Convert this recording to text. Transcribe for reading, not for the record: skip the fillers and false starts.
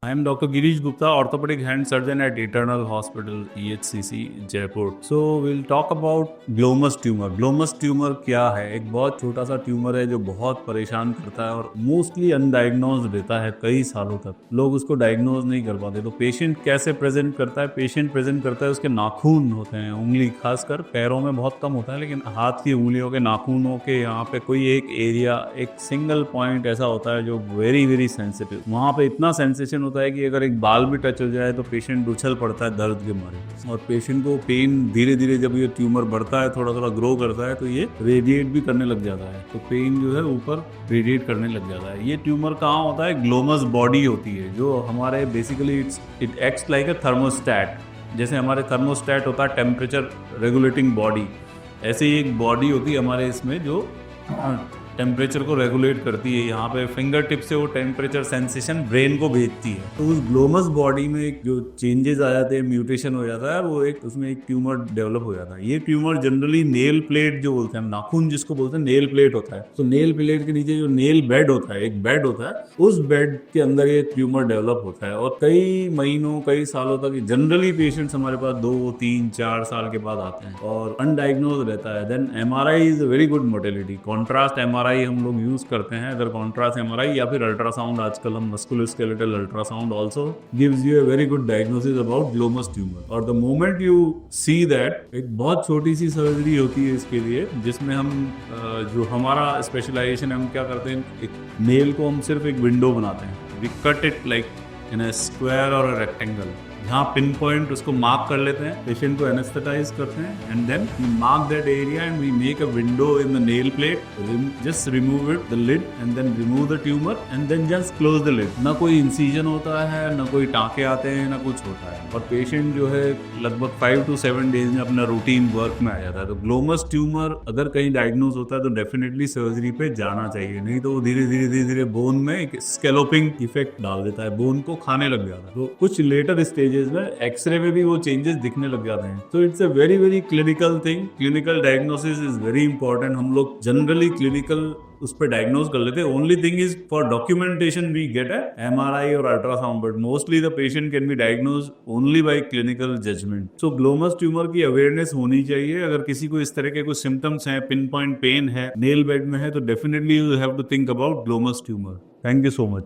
I am Dr. Girish Gupta, orthopedic hand surgeon at Eternal Hospital, EHCC, Jaipur. So we'll talk about glomus tumor. Glomus tumor क्या है? एक बहुत छोटा सा tumour है जो बहुत परेशान करता है और मोस्टली अनडायग्नोज रहता है कई सालों तक। लोग उसको डायग्नोज नहीं कर पाते। तो पेशेंट कैसे प्रेजेंट करता है? पेशेंट प्रेजेंट करता है, उसके नाखून होते हैं, उंगली, खासकर पैरों में बहुत कम होता है, लेकिन हाथ की उंगलियों के नाखूनों के यहाँ पे कोई एक एरिया, एक सिंगल पॉइंट ऐसा होता है जो वेरी वेरी सेंसिटिव। वहाँ पे इतना सेंसेशन होता है कि अगर एक बाल भी टच हो जाए तो पेशेंट उछल पड़ता है दर्द के मारे। और पेशेंट को पेन धीरे धीरे, जब ये ट्यूमर बढ़ता है, थोड़ा थोड़ा ग्रो करता है, तो ये रेडिएट भी करने लग जाता है। तो पेन जो है ऊपर रेडिएट करने लग जाता है। ये ट्यूमर कहाँ होता है? ग्लोमस बॉडी होती है, जो हमारे basically it acts like a thermostat. जैसे हमारे थर्मोस्टैट होता है टेम्परेचर रेगुलेटिंग बॉडी, ऐसे ही एक बॉडी होती है हमारे इसमें जो टेम्परेचर को रेगुलेट करती है। यहाँ पे फिंगर टिप से वो टेम्परेचर सेंसेशन ब्रेन को भेजती है। तो उस ग्लोमस बॉडी में एक जो चेंजेस आ जाते हैं, म्यूटेशन हो जाता है, वो एक उसमें एक ट्यूमर डेवलप हो जाता है। ये ट्यूमर जनरली नेल प्लेट जो बोलते हैं, नाखून जिसको बोलते हैं, नेल प्लेट होता है। तो नेल प्लेट के नीचे जो नेल बेड होता है, एक बेड होता है, उस बेड के अंदर ये ट्यूमर डेवलप होता है। और कई महीनों, कई सालों तक जनरली पेशेंट्स हमारे पास 2, 3, 4 साल के बाद आते हैं और अनडायग्नोज रहता है। Then MRI is a very good modality. Contrast MRI हम लोग यूज करते हैं। अगर कॉन्ट्रास्ट एमआरआई या फिर अल्ट्रासाउंड, आजकल हम musculoskeletal ultrasound also gives you a very good diagnosis about glomus tumour. और the moment you see that, एक बहुत छोटी सी सर्जरी होती है इसके लिए, जिसमें हम जो हमारा स्पेशलाइजेशन है, हम क्या करते हैं, एक नेल को हम सिर्फ एक विंडो बनाते हैं। We cut it like in a square और अ रेक्टेंगल। यहाँ पिन पॉइंट उसको मार्क कर लेते हैं, पेशेंट को एनेस्थेटाइज करते हैं, and then we mark that area and we make a window in the nail plate. Just remove it, the lid, and then remove the tumour and then just close the lid. ना कोई incision होता है, ना कोई टाँके आते हैं, ना कुछ होता है। और पेशेंट जो है लगभग 5 to 7 डेज में अपना रूटीन वर्क में आ जाता है। तो ग्लोमस ट्यूमर अगर कहीं डायग्नोज होता है तो डेफिनेटली सर्जरी पे जाना चाहिए, नहीं तो वो धीरे धीरे धीरे धीरे बोन में एक स्केलोपिंग इफेक्ट डाल देता है, बोन को खाने लग जाता है। तो कुछ लेटर स्टेजेस में एक्सरे में भी वो चेंजेस दिखने लग जाते हैं। तो it's a very very clinical thing. Clinical diagnosis is very important. हम लोग जनरली क्लिनिकल उस पर डायग्नोज कर लेते हैं। Only thing is for documentation we get a MRI और ultrasound, but mostly the patient can be diagnose only by clinical judgement. So glomus tumour की awareness होनी चाहिए। अगर किसी को इस तरह के कुछ सिम्टम्स हैं, पिन पॉइंट पेन है, नेल बेड में है, तो definitely you have to think about glomus tumour. Thank you so much.